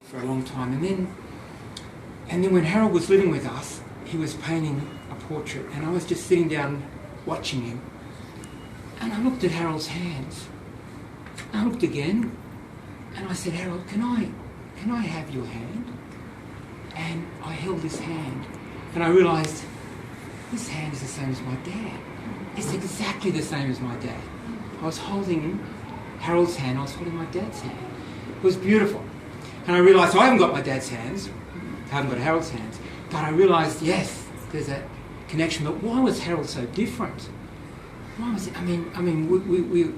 for a long time, and then when Harold was living with us, he was painting a portrait, and I was just sitting down watching him, and I looked at Harold's hands. I looked again, and I said, Harold, can I have your hand? And I held his hand, and I realised this hand is the same as my dad. It's exactly the same as my dad. I was holding Harold's hand, I was holding my dad's hand. It was beautiful. And I realised, I haven't got my dad's hands, I haven't got Harold's hands, but I realised, yes, there's a connection, but why was Harold so different? Why was it? I mean,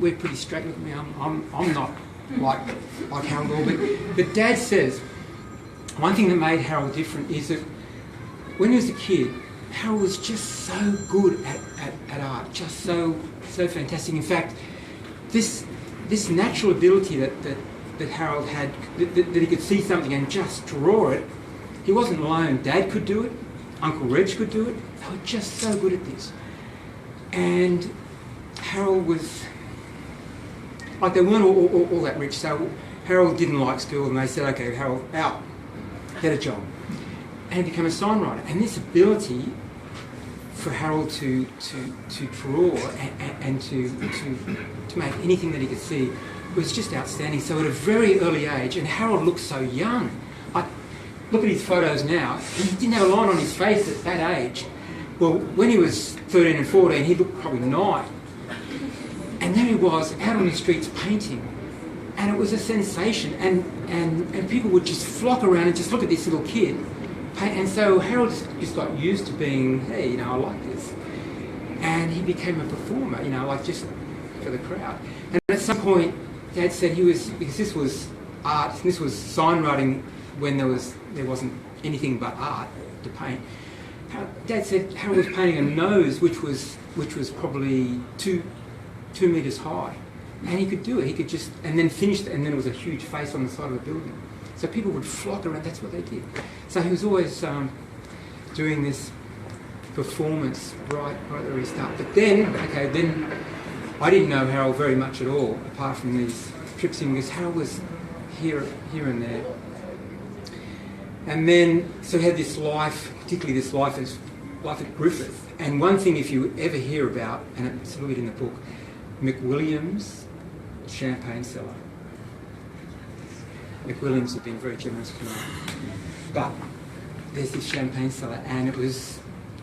we're pretty straight with me. I'm not like Harold all, but Dad says one thing that made Harold different is that when he was a kid, Harold was just so good at art, just so fantastic. In fact, this natural ability that Harold had, that he could see something and just draw it, he wasn't alone. Dad could do it, Uncle Reg could do it. They were just so good at this. And Harold was, like, they weren't all that rich, so Harold didn't like school, and they said, okay, Harold, out, get a job. And he became a sign writer. And this ability for Harold to draw and to make anything that he could see was just outstanding. So at a very early age, and Harold looked so young. Look at his photos now. He didn't have a line on his face at that age. Well, when he was 13 and 14, he looked probably 9. And there he was, out on the streets painting. And it was a sensation. And people would just flock around and just look at this little kid. And so Harold just got used to being, hey, I like this. And he became a performer, like just for the crowd. And at some point, Dad said because this was art, this was sign writing when there wasn't anything but art to paint. Dad said Harold was painting a nose which was probably two metres high. And he could do it, he could just, and then finish it, and then it was a huge face on the side of the building. So people would flock around, that's what they did. So he was always doing this performance right at the restart. But then I didn't know Harold very much at all, apart from these trips in, because Harold was here and there. And then, so he had this life, particularly this life at Griffith. And one thing, if you ever hear about, and it's a little bit in the book, McWilliams' champagne cellar. McWilliams had been very generous to me. But there's this champagne cellar, and it was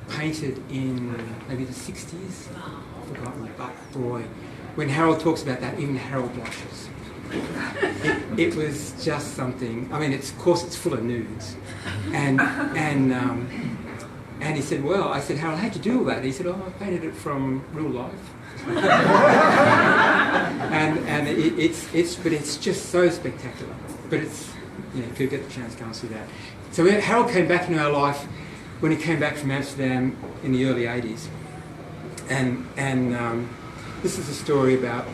painted in maybe the 60s. I've forgotten, but boy, when Harold talks about that, even Harold blushes. It was just something. I mean, of course it's full of nudes, and he said, well, I said, Harold, how'd you do all that? And he said, oh, I painted it from real life. and it's just so spectacular. But it's, if you get the chance, go and see that. So Harold came back into our life when he came back from Amsterdam in the early 80s, and this is a story about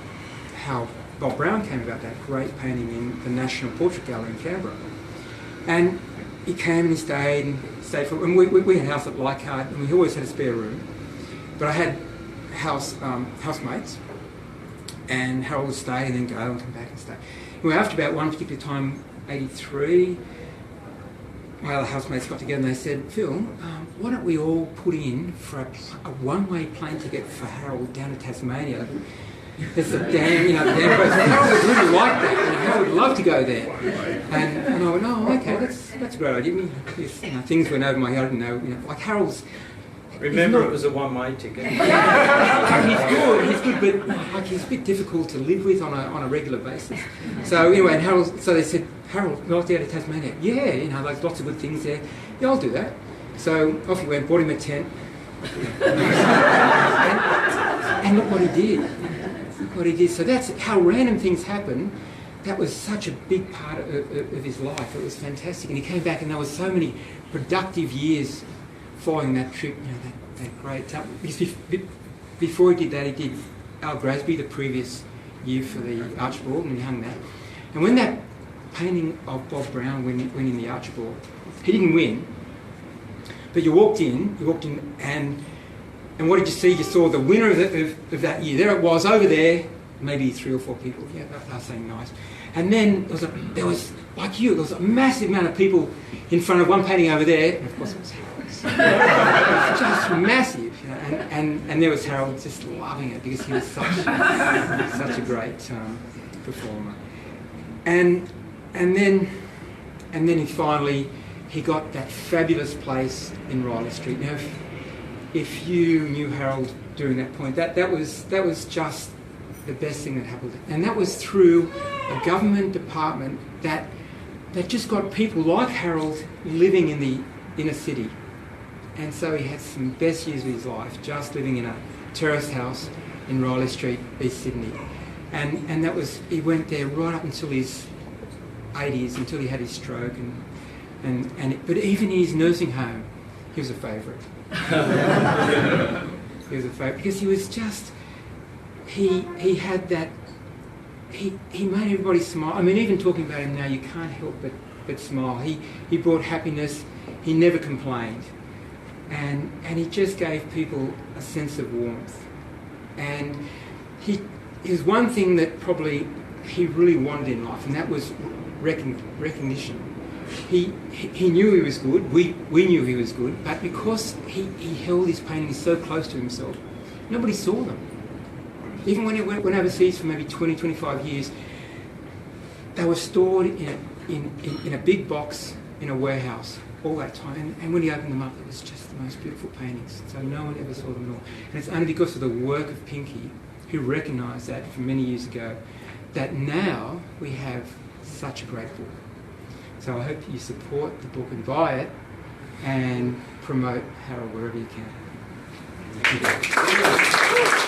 how Bob Brown came about that great painting in the National Portrait Gallery in Canberra. And he came and he stayed for, and we had a house at Leichhardt, and we always had a spare room. But I had housemates, and Harold would stay and then go and come back and stay. Anyway, after about one particular time, 83, my other housemates got together and they said, Phil, why don't we all put in for a one-way plane ticket for Harold down to Tasmania? There's a dam, the dam goes. Harold would really like that. Harold would love to go there. And I went, oh, okay, that's a great idea. Things went over my head. I didn't know, like Harold's. Remember, it was a one-way ticket. He's good, but he's a bit difficult to live with on a regular basis. So anyway, and Harold, so they said, Harold, you'd like to go to Tasmania? Yeah, there's lots of good things there. Yeah, I'll do that. So off he went, bought him a tent. and look what he did. So that's how random things happen. That was such a big part of his life. It was fantastic. And he came back and there were so many productive years following that trip, that great time. Because before he did that, he did Al Grasby the previous year for the Archibald, and he hung that. And when that painting of Bob Brown went in the Archibald, he didn't win, but you walked in, and what did you see? You saw the winner of that year. There it was, over there, maybe 3 or 4 people. Yeah, they were saying nice. And then there was like you, there was a massive amount of people in front of one painting over there, and of course it was Harold's. Just massive, you know, and there was Harold just loving it because he was such a great performer. And then he got that fabulous place in Riley Street. Now, if you knew Harold during that point, that was just the best thing that happened, and that was through a government department that just got people like Harold living in the inner city. And so he had some best years of his life just living in a terraced house in Riley Street, East Sydney. And that was, he went there right up until his 80s, until he had his stroke. But even in his nursing home, he was a favourite. He was a favourite because he was just, he had that, he made everybody smile. I mean, even talking about him now, you can't help but smile. He brought happiness. He never complained. And he just gave people a sense of warmth. And there's one thing that probably he really wanted in life, and that was recognition. He knew he was good, we knew he was good, but because he held his paintings so close to himself, nobody saw them. Even when he went overseas for maybe 20, 25 years, they were stored in a big box in a warehouse all that time. And when he opened them up, it was just the most beautiful paintings. So no one ever saw them at all. And it's only because of the work of Pinky, who recognised that from many years ago, that now we have such a great book. So I hope you support the book and buy it and promote Harold wherever you can. Thank you.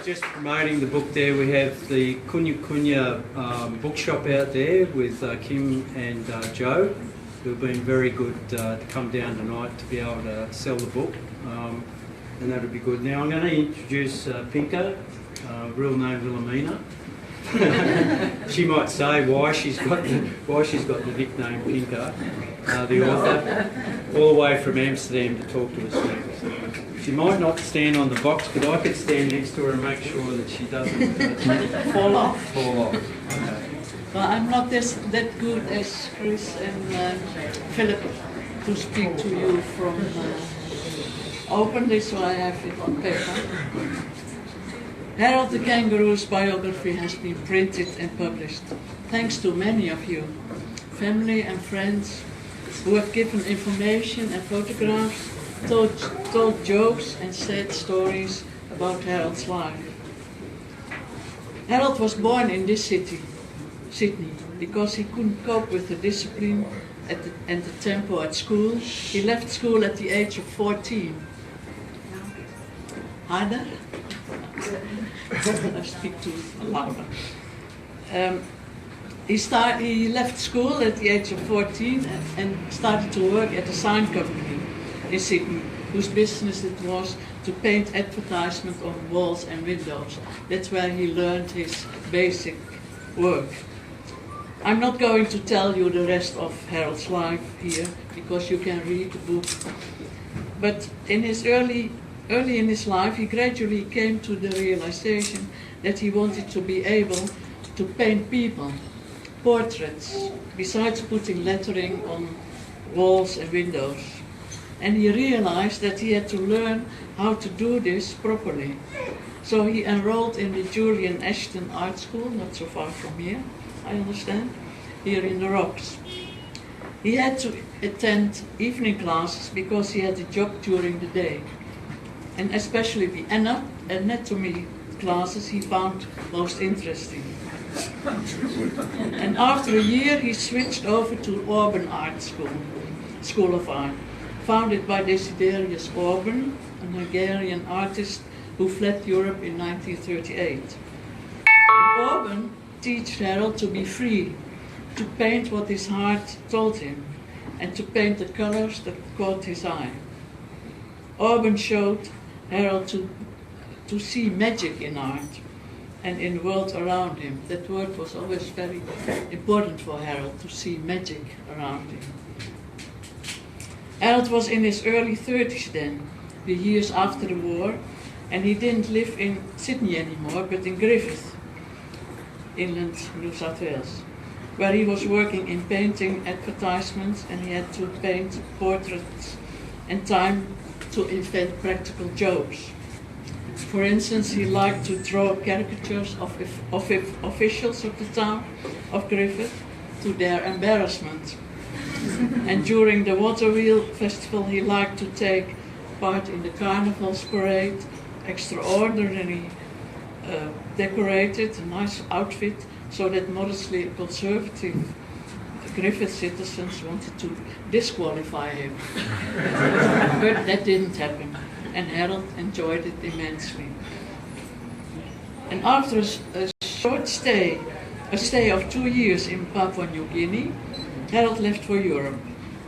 Just promoting the book there, we have the Kunya bookshop out there with Kim and Joe, who have been very good to come down tonight to be able to sell the book, and that'll be good. Now I'm going to introduce Pinker, real name Wilhelmina. She might say why she's got the nickname Pinker, the author, all the way from Amsterdam to talk to us next. She might not stand on the box, but I could stand next to her and make sure that she doesn't fall off. Okay. Well, I'm not that good as Chris and Philip to speak to you from openly, so I have it on paper. Harold the Kangaroo's biography has been printed and published, thanks to many of you, family and friends, who have given information and photographs, told jokes and sad stories about Harold's life. Harold was born in this city, Sydney, because he couldn't cope with the discipline and the tempo at school. He left school at the age of 14. Harder? I speak too louder. He left school at the age of 14 and started to work at a sign company in Sydney, whose business it was to paint advertisement on walls and windows. That's where he learned his basic work. I'm not going to tell you the rest of Harold's life here, because you can read the book. But in his early in his life, he gradually came to the realization that he wanted to be able to paint people, portraits, besides putting lettering on walls and windows. And he realized that he had to learn how to do this properly. So he enrolled in the Julian Ashton Art School, not so far from here, I understand, here in the Rocks. He had to attend evening classes because he had a job during the day. And especially the anatomy classes he found most interesting. And after a year he switched over to Auburn Art School of Art, founded by Desiderius Auburn, an Hungarian artist who fled Europe in 1938. And Auburn taught Harold to be free, to paint what his heart told him, and to paint the colors that caught his eye. Auburn showed Harold to see magic in art and in the world around him. That word was always very important for Harold, to see magic around him. Harold was in his early 30s then, the years after the war, and he didn't live in Sydney anymore, but in Griffith. inland New South Wales, where he was working in painting advertisements, and he had to paint portraits and time to invent practical jokes. For instance, he liked to draw caricatures of officials of the town of Griffith to their embarrassment. And during the Water Wheel Festival, he liked to take part in the Carnival's parade, extraordinarily decorated, a nice outfit, so that modestly conservative Griffith citizens wanted to disqualify him. But that didn't happen, and Harold enjoyed it immensely. And after a short stay of 2 years in Papua New Guinea, Harold left for Europe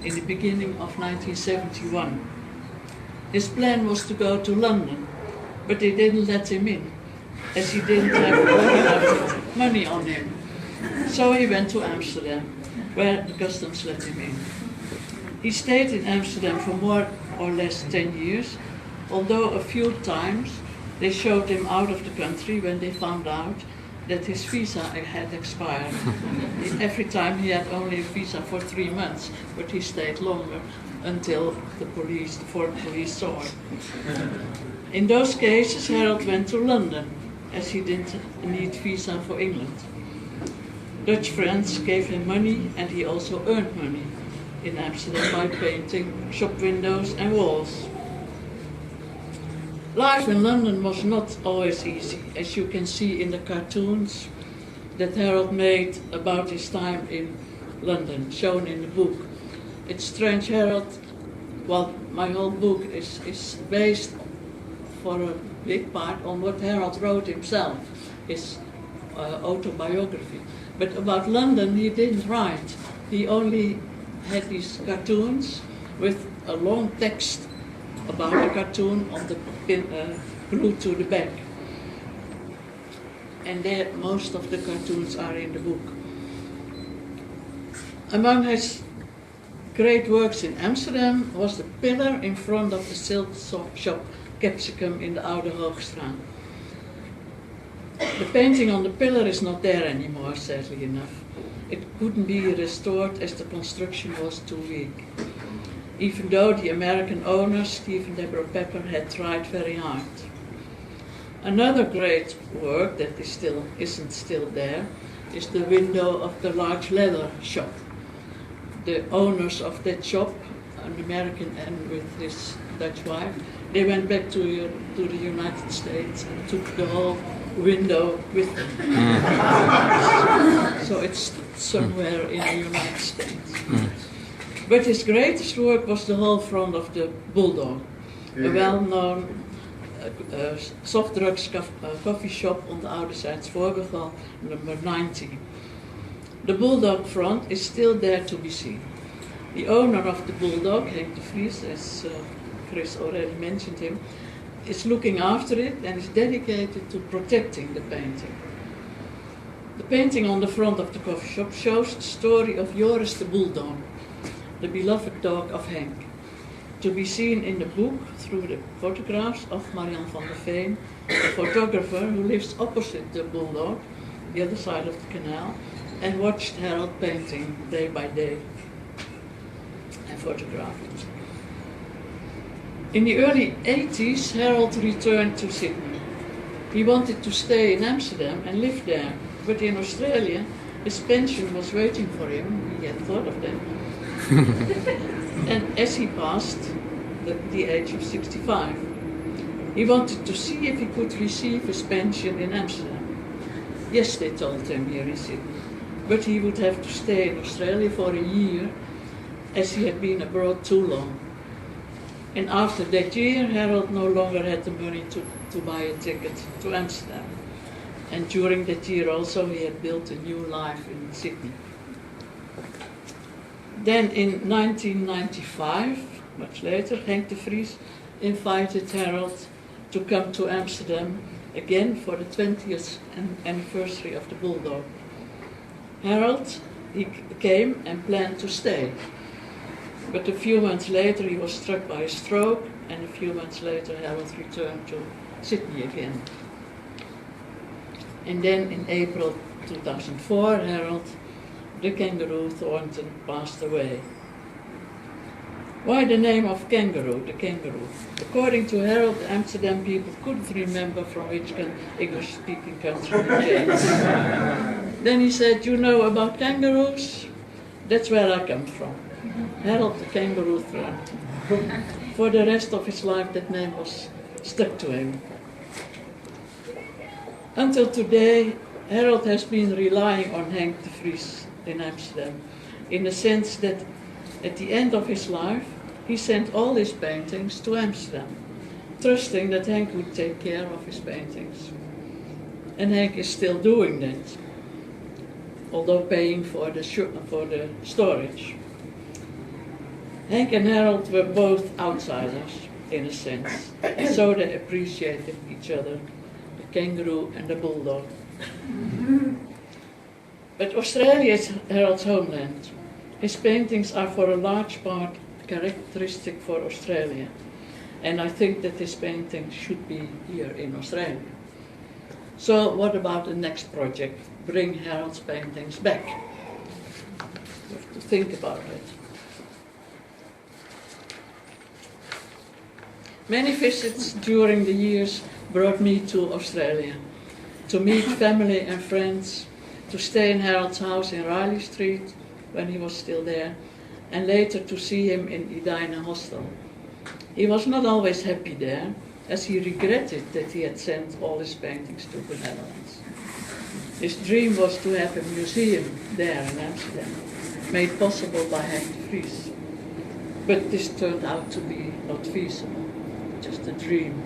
in the beginning of 1971. His plan was to go to London, but they didn't let him in, as he didn't have enough money on him. So he went to Amsterdam, where the customs let him in. He stayed in Amsterdam for more or less 10 years, although a few times they showed him out of the country when they found out that his visa had expired. Every time he had only a visa for 3 months, but he stayed longer until the foreign police saw it. In those cases, Harold went to London, as he didn't need visa for England. Dutch friends gave him money, and he also earned money in Amsterdam by painting shop windows and walls. Life in London was not always easy, as you can see in the cartoons that Harold made about his time in London, shown in the book. It's strange, Harold, well, my whole book is based for a big part on what Harold wrote himself, his autobiography. But about London he didn't write. He only had these cartoons with a long text about the cartoon on the pin, glued to the back. And there, most of the cartoons are in the book. Among his great works in Amsterdam was the pillar in front of the silk shop Capsicum in the Oude Hoogstraat. The painting on the pillar is not there anymore, sadly enough. It couldn't be restored as the construction was too weak, even though the American owner, Steve and Deborah Pepper, had tried very hard. Another great work that isn't still there is the window of the large leather shop. The owners of that shop, an American and with his Dutch wife, they went back to the United States and took the whole window with them. So it's somewhere in the United States. But his greatest work was the whole front of the Bulldog, a well-known soft drugs coffee shop on the Oude Zijdsvoorburgwal, number 90. The Bulldog front is still there to be seen. The owner of the Bulldog, Henk de Vries, as Chris already mentioned him, is looking after it and is dedicated to protecting the painting. The painting on the front of the coffee shop shows the story of Joris the Bulldog, the beloved dog of Henk, to be seen in the book through the photographs of Marianne van der Veen, a photographer who lives opposite the Bulldog, the other side of the canal, and watched Harold painting day by day and photographed it. In the early 80s, Harold returned to Sydney. He wanted to stay in Amsterdam and live there, but in Australia, his pension was waiting for him. He had thought of that. And as he passed the age of 65, he wanted to see if he could receive his pension in Amsterdam. Yes, they told him here in Sydney, but he would have to stay in Australia for a year, as he had been abroad too long. And after that year, Harold no longer had the money to buy a ticket to Amsterdam. And during that year also, he had built a new life in Sydney. Then in 1995, much later, Henk de Vries invited Harold to come to Amsterdam again for the 20th anniversary of the Bulldog. Harold, he came and planned to stay. But a few months later he was struck by a stroke, and a few months later Harold returned to Sydney again. And then in April 2004, Harold the Kangaroo Thornton passed away. Why the name of Kangaroo, the Kangaroo? According to Harold, the Amsterdam people couldn't remember from which English-speaking country he came. Then he said, you know about kangaroos? That's where I come from. Harold the Kangaroo Thornton. For the rest of his life, that name was stuck to him. Until today, Harold has been relying on Henk de Vries in Amsterdam, in the sense that at the end of his life, he sent all his paintings to Amsterdam, trusting that Henk would take care of his paintings. And Henk is still doing that, although paying for the storage. Henk and Harold were both outsiders, in a sense, and so they appreciated each other, the kangaroo and the bulldog. But Australia is Harold's homeland. His paintings are for a large part characteristic for Australia, and I think that his paintings should be here in Australia. So what about the next project? Bring Harold's paintings back. We have to think about it. Many visits during the years brought me to Australia, to meet family and friends, to stay in Harold's house in Riley Street when he was still there, and later to see him in Edina Hostel. He was not always happy there, as he regretted that he had sent all his paintings to the Netherlands. His dream was to have a museum there in Amsterdam, made possible by Henk de Vries. But this turned out to be not feasible, just a dream.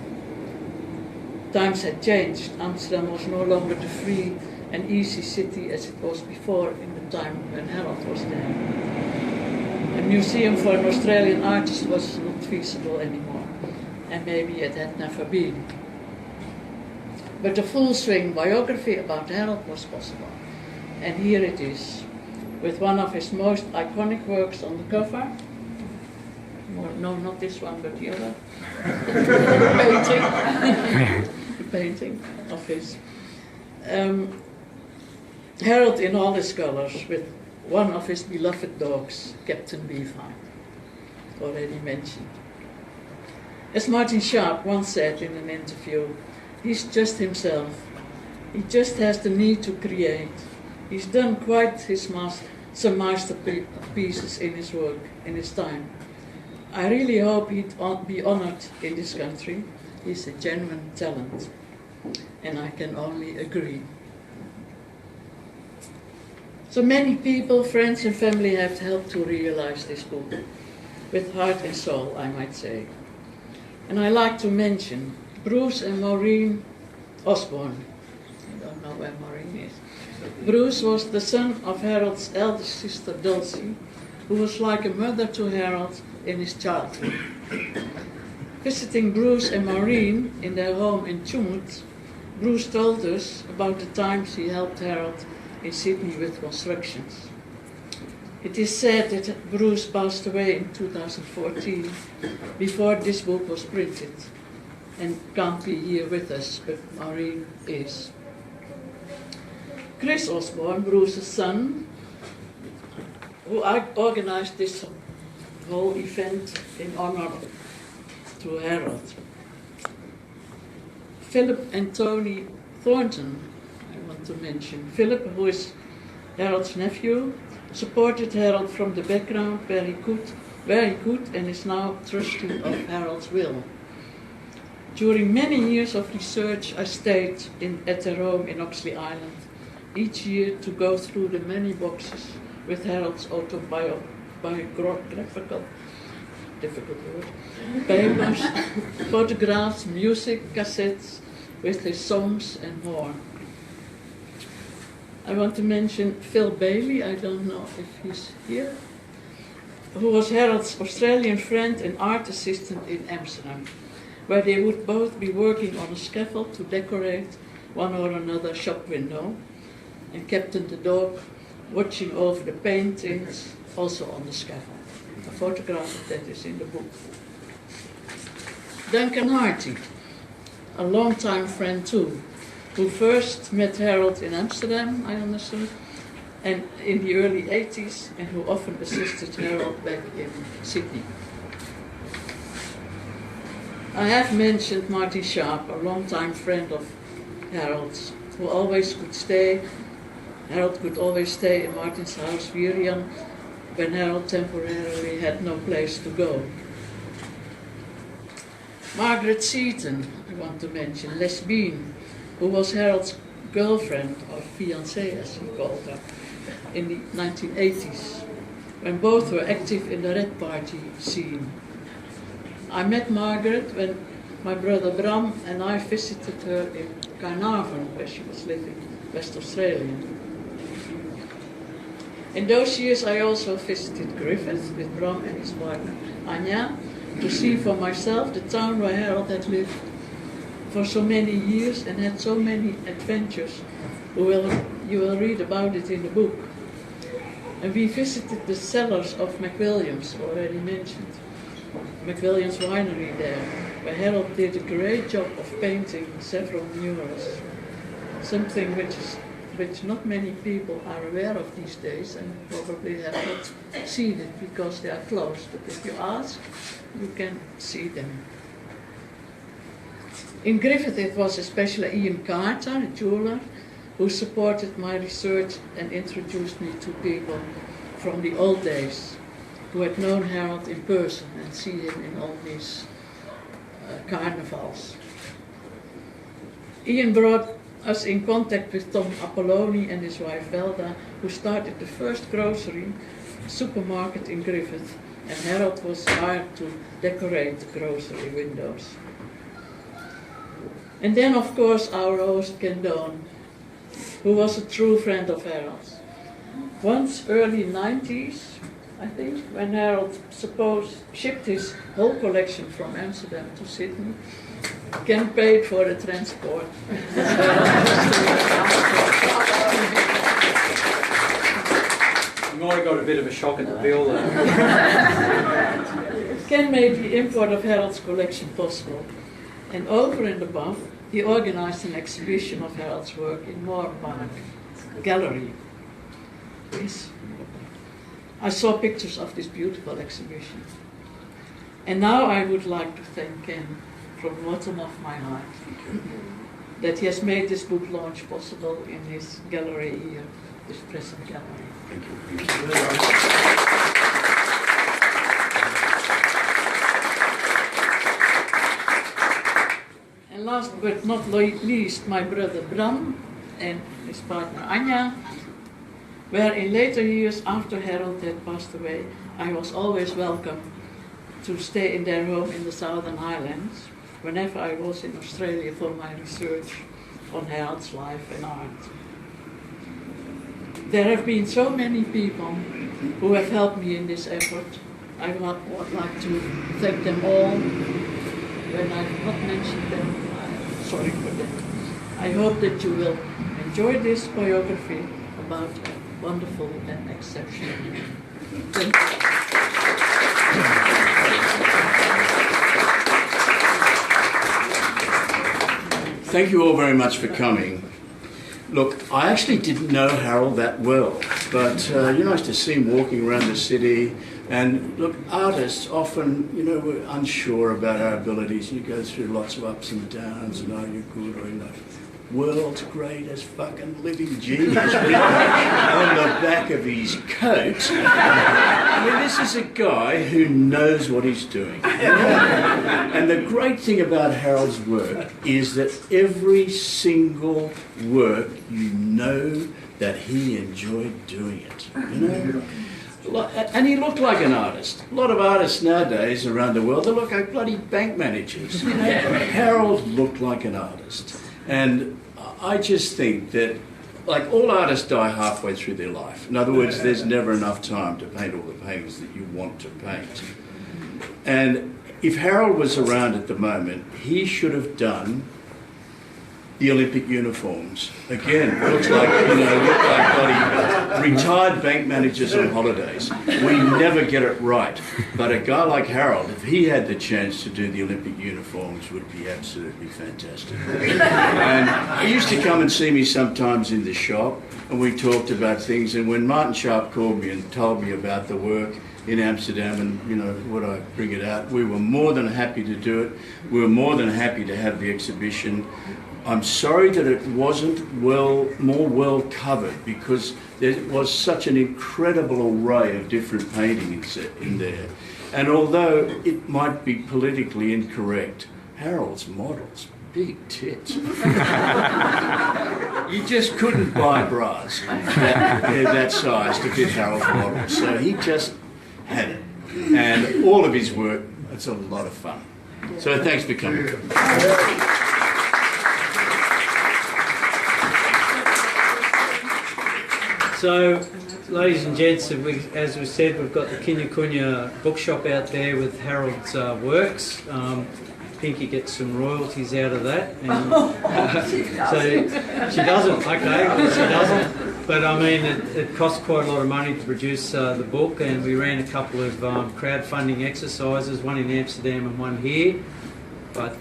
Times had changed. Amsterdam was no longer the free and easy city as it was before in the time when Harold was there. A museum for an Australian artist was not feasible anymore, and maybe it had never been. But a full-swing biography about Harold was possible, and here it is, with one of his most iconic works on the cover. No, not this one, but the other. The painting of his. Harold in all his colors, with one of his beloved dogs, Captain Beefheart, already mentioned. As Martin Sharp once said in an interview, he's just himself. He just has the need to create. He's done quite some masterpieces in his work, in his time. I really hope he'd be honored in this country. He's a genuine talent, and I can only agree. So many people, friends and family have helped to realize this book, with heart and soul, I might say. And I like to mention Bruce and Maureen Osborne. I don't know where Maureen is. Bruce was the son of Harold's eldest sister Dulcie, who was like a mother to Harold in his childhood. Visiting Bruce and Maureen in their home in Chumut, Bruce told us about the times he helped Harold in Sydney with constructions. It is said that Bruce passed away in 2014, before this book was printed, and can't be here with us, but Maureen is. Chris Osborne, Bruce's son, who organized this whole event in honor to Harold. Philip and Tony Thornton, I want to mention. Philip, who is Harold's nephew, supported Harold from the background where he could, and is now trustee of Harold's will. During many years of research, I stayed at their home in Oxley Island, each year to go through the many boxes with Harold's autobiographical, difficult word, papers, photographs, music, cassettes, with his songs and more. I want to mention Phil Bailey, I don't know if he's here, who was Harold's Australian friend and art assistant in Amsterdam, where they would both be working on a scaffold to decorate one or another shop window, and Captain the dog watching over the paintings, also on the scaffold. A photograph of that is in the book. Duncan Harty, a long-time friend too, who first met Harold in Amsterdam, I understood, and in the early 80s, and who often assisted Harold back in Sydney. I have mentioned Martin Sharp, a longtime friend of Harold's, who always could stay. Harold could always stay in Martin's house, Virian, when Harold temporarily had no place to go. Margaret Seaton, I want to mention, Les Bean, who was Harold's girlfriend, or fiancée as he called her, in the 1980s, when both were active in the Red Party scene. I met Margaret when my brother Bram and I visited her in Carnarvon, where she was living, West Australia. In those years I also visited Griffith with Bram and his partner Anya to see for myself the town where Harold had lived for so many years and had so many adventures. You will read about it in the book. And we visited the cellars of McWilliams, already mentioned. McWilliams winery there, where Harold did a great job of painting several murals. Something which not many people are aware of these days and probably have not seen it because they are closed. But if you ask, you can see them. In Griffith it was especially Ian Carter, a jeweler, who supported my research and introduced me to people from the old days who had known Harold in person and see him in all these carnivals. Ian brought us in contact with Tom Apolloni and his wife Velda, who started the first grocery supermarket in Griffith, and Harold was hired to decorate the grocery windows. And then, of course, our host Ken Doan, who was a true friend of Harold's. Once, early 90s, I think, when Harold shipped his whole collection from Amsterdam to Sydney, Ken paid for the transport. You might have got a bit of a shock at the bill there. Ken made the import of Harold's collection possible. And over and above, he organized an exhibition of Harold's work in Moore Park Gallery. Yes. I saw pictures of this beautiful exhibition. And now I would like to thank Ken from the bottom of my heart that he has made this book launch possible in his gallery here, this present gallery. Thank you. Thank you very much. And last but not least, my brother Bram and his partner Anya, where in later years after Harold had passed away, I was always welcome to stay in their home in the Southern Highlands whenever I was in Australia for my research on Harold's life and art. There have been so many people who have helped me in this effort. I would like to thank them all. When I've not mentioned them, I'm sorry for them. I hope that you will enjoy this biography about a wonderful and exceptional man. Thank you. Thank you all very much for coming. Look, I actually didn't know Harold that well, but I used to see him walking around the city, and look, artists often, we're unsure about our abilities. You go through lots of ups and downs, and are you good or not? World's greatest fucking living genius written on the back of his coat. I mean, this is a guy who knows what he's doing. And the great thing about Harold's work is that every single work, you know that he enjoyed doing it. And he looked like an artist. A lot of artists nowadays around the world, they look like bloody bank managers. Harold looked like an artist. And I just think that, like, all artists die halfway through their life. In other words, there's never enough time to paint all the paintings that you want to paint. And if Harold was around at the moment, he should have done the Olympic uniforms. Again, looks like bloody retired bank managers on holidays. We never get it right. But a guy like Harold, if he had the chance to do the Olympic uniforms, would be absolutely fantastic. And he used to come and see me sometimes in the shop, and we talked about things. And when Martin Sharp called me and told me about the work in Amsterdam and, you know, would I bring it out, we were more than happy to do it. We were more than happy to have the exhibition. I'm sorry that it wasn't more well covered, because there was such an incredible array of different paintings in there. And although it might be politically incorrect, Harold's models, big tits. You just couldn't buy bras that size to fit Harold's models. So he just had it. And all of his work, it's a lot of fun. So thanks for coming. So, ladies and gents, as we said, we've got the Kinya Kunya bookshop out there with Harold's works. Pinky gets some royalties out of that. And, so she doesn't, okay, well, she doesn't. But I mean, it cost quite a lot of money to produce the book, and we ran a couple of crowdfunding exercises, one in Amsterdam and one here. But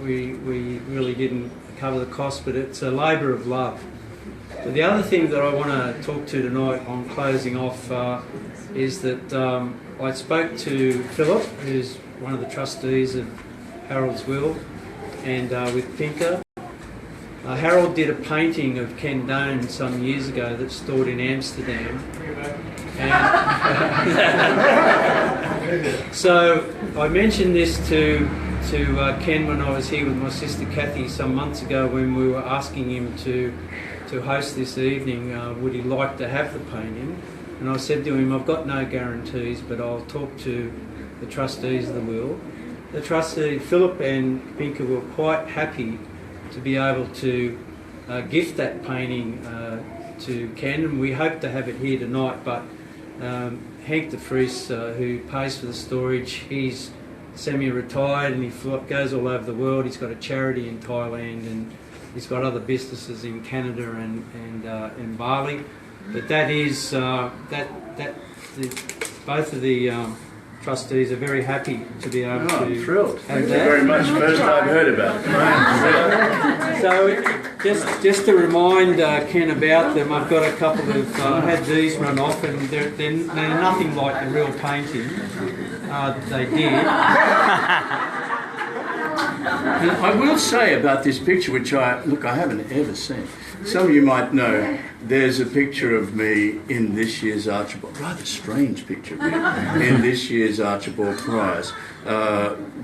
we really didn't cover the cost, but it's a labour of love. But the other thing that I want to talk to tonight on closing off is that I spoke to Philip, who's one of the trustees of Harold's will, and with Pinker. Harold did a painting of Ken Doan some years ago that's stored in Amsterdam. And so I mentioned this to Ken when I was here with my sister Kathy some months ago, when we were asking him to host this evening, would he like to have the painting? And I said to him, I've got no guarantees, but I'll talk to the trustees of the will. The trustee, Philip and Pinker, were quite happy to be able to gift that painting to Ken, and we hope to have it here tonight, but Hank de Vries, who pays for the storage, he's semi-retired and he goes all over the world. He's got a charity in Thailand, and he's got other businesses in Canada and in Bali. But that is both of the trustees are very happy to be able to. I'm thrilled. Thank you very much. First I've heard about it. So just to remind Ken about them, I've got a couple of I had these run off, and they're nothing like the real painting that they did. I will say about this picture, which I haven't ever seen. Some of you might know, there's a picture of me in this year's Archibald, rather strange picture of me, in this year's Archibald Prize,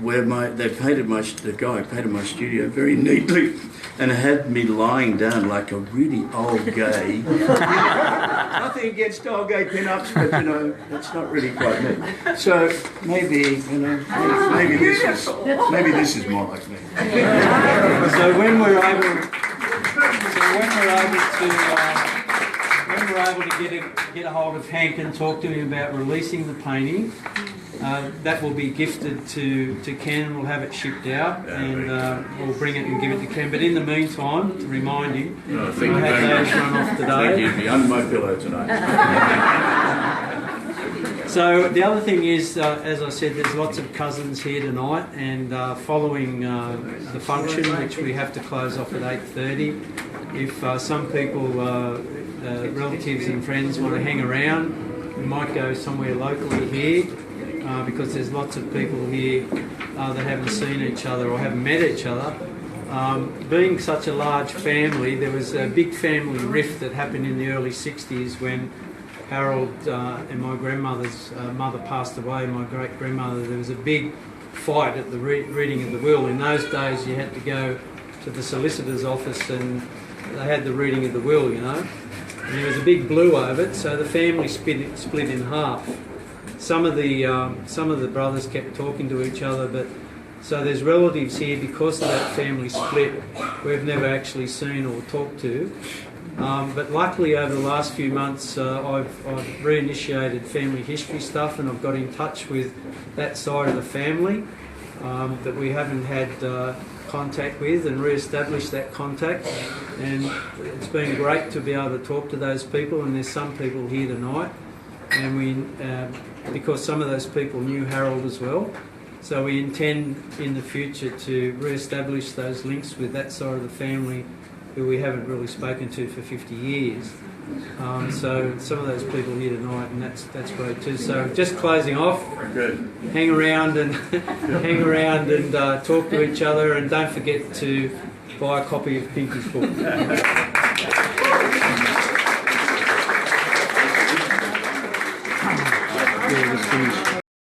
where the guy painted my studio very neatly and had me lying down like a really old gay. Nothing against old gay pin-ups, but that's not really quite me. So maybe this is more like me. So when we're able to get a hold of Hank and talk to him about releasing the painting, that will be gifted to Ken. We'll have it shipped out, and we'll bring it and give it to Ken. But in the meantime, to remind him, I had those run off today. Thank you. Be under my pillow tonight. So the other thing is, as I said, there's lots of cousins here tonight, and following the function, which we have to close off at 8:30, if some people, relatives and friends, want to hang around, we might go somewhere locally here, because there's lots of people here that haven't seen each other or haven't met each other. Being such a large family, there was a big family rift that happened in the early 60s when Harold and my grandmother's mother passed away, my great-grandmother. There was a big fight at the reading of the will. In those days you had to go to the solicitor's office and they had the reading of the will, and there was a big blue over it, so the family split in half. Some of the brothers kept talking to each other, but so there's relatives here because of that family split we've never actually seen or talked to. But luckily over the last few months I've reinitiated family history stuff, and I've got in touch with that side of the family that we haven't had contact with and re-establish that contact. And it's been great to be able to talk to those people, and there's some people here tonight, and because some of those people knew Harold as well. So we intend in the future to re-establish those links with that side of the family who we haven't really spoken to for 50 years. So some of those people here tonight, and that's great too. So just closing off, hang around and talk to each other, and don't forget to buy a copy of Pinky's book. Just finish.